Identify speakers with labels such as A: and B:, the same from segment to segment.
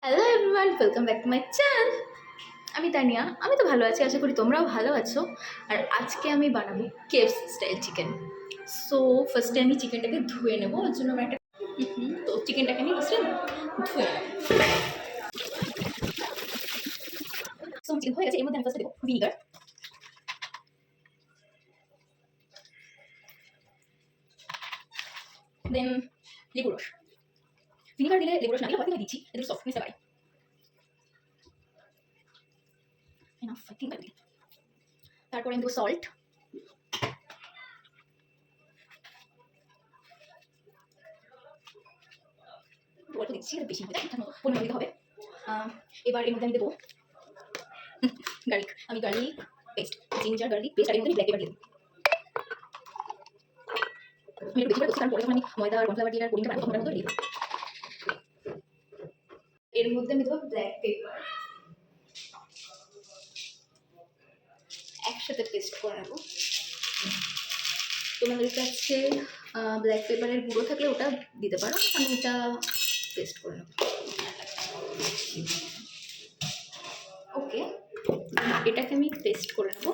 A: Hello everyone, welcome back to my channel. আমি তানিয়া। আমি তো ভালো আছি, আশা করি তোমরাও ভালো আছো। আর আজকে আমি বানাবো কেএফসি স্টাইল চিকেন। সো ফার্স্টে আমি চিকেনটাকে ধুয়ে নেবো। ওর জন্য আমার একটা তো চিকেনটাকে আমি ফার্স্টে ধুয়ে নেবো। সো চিকেন হয়ে গেছে। এর মধ্যে আমি ফার্স্টে দেবো ভিনিগার, দেন লেবু রস। ভিনিগার দিলে লেবু রস না দিলে হয়তো দিচ্ছি, এদের সফটনেসটা বাড়ে। Enough I think. তারপরে আমি দেবো সল্ট, অল্প দিচ্ছি, বেশি হবে পরিমাণ দিতে হবে। এবার এর মধ্যে আমি দেবো গার্লিক। আমি garlic paste, ginger garlic paste, আর এর মধ্যে ব্ল্যাক পেপার দিয়ে দেবো। আমি একটু বেশি করে করছি কারণ পরে যখন আমি ময়দা আর কর্নফ্লাওয়ার দিয়ে আর কোডিংটা বানাবো তখন ওটার মধ্যে দিয়ে দেবো। এর মধ্যে আমি দেবো ব্ল্যাক পেপার, একসাথে পেস্ট করে নেবো। তোমাদের কাছে ব্ল্যাক পেপারের গুঁড়ো থাকলে ওটা দিতে পারো, আমি এটা পেস্ট করে নেবো। ওকে, এটাকে আমি পেস্ট করে নেবো।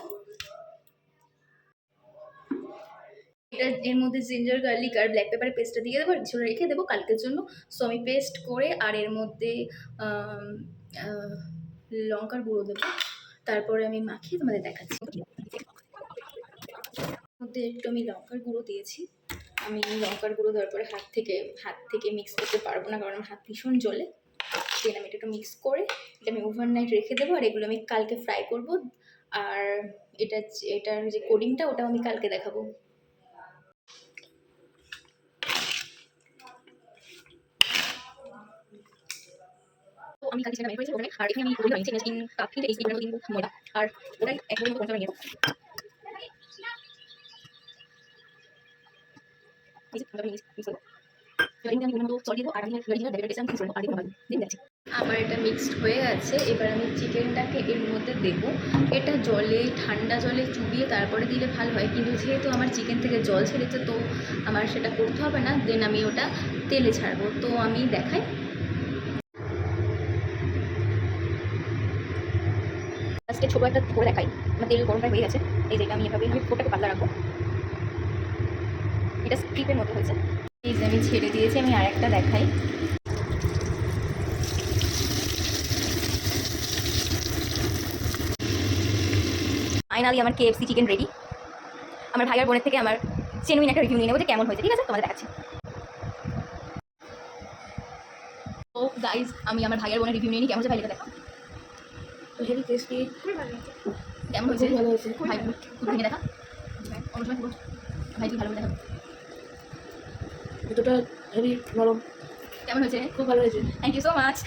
A: এটা এর মধ্যে জিঞ্জার গার্লিক আর ব্ল্যাক পেপারের পেস্টটা দিয়ে দেবো, কিছু রেখে দেবো কালকের জন্য। সো আমি পেস্ট করে আর এর মধ্যে লঙ্কার গুঁড়ো দেবো। তারপরে আমি মাখিয়ে তোমাদের দেখাচ্ছি। মধ্যে একটু আমি লঙ্কার গুঁড়ো দিয়েছি। আমি লঙ্কার গুঁড়ো দেওয়ার পরে হাত থেকে মিক্স করতে পারবো না, কারণ আমার হাত ভীষণ জ্বলে। দেন আমি এটা একটু মিক্স করে এটা আমি ওভারনাইট রেখে দেবো। আর এগুলো আমি কালকে ফ্রাই করব। আর এটার যে কোডিংটা ওটাও আমি কালকে দেখাবো। তো আমি কালকে চিকেন ম্যারিনেট করেছি ওখানে। আর এখানে আমি কোডিং বানিয়েছি চিকেন কাপ কিনতে এই চিকেন কিনবো ময়দা আর ওটাই এক বড় কনফার্ম নিয়ে নেবো। আমার এটা মিক্সড হয়ে গেছে। এবার আমি চিকেনটাকে এর মধ্যে দেবো। এটা ঠান্ডা জলে চুবিয়ে তারপরে দিলে ভালো হয়, কিন্তু যেহেতু আমার চিকেন থেকে জল ছেড়েছে তো আমার সেটা করতে হবে না। দেন আমি ওটা তেলে ছাড়বো। তো আমি দেখাই। আজকে ছোটো একটা করে দেখাই। আমার তেল গরমটা হয়ে গেছে। এই যেটা আমি এভাবে ফোটাকে পাতলা রাখবো। এটা স্ট্রিপের মতো হয়েছে। এই যে আমি ছেড়ে দিয়েছি। আমি আর একটা দেখাই। ফাইনালি আমার কেএফসি চিকেন রেডি। আমার ভাইয়ার বোনের থেকে আমার জেনুইন একটা রিভিউ নিয়ে নেবো যে কেমন হয়েছে। ঠিক আছে, তোমাদের দেখাচ্ছি। তো গাইজ, আমি আমার ভাইয়ার বোনের রিভিউ নিয়ে নিই। কেমন হয়েছে ভাই দেখা।
B: তো হেভি টেস্টি,
A: কেমন হয়েছে?
B: ভালো হয়েছে।
A: ভাই খুব ভেঙে দেখা। অন্য সময় ভাই তুই ভালো দেখা।
B: ভিতরটা হেভি নরম।
A: কেমন হয়েছে?
B: খুব ভালো হয়েছে।
A: Thank you so much.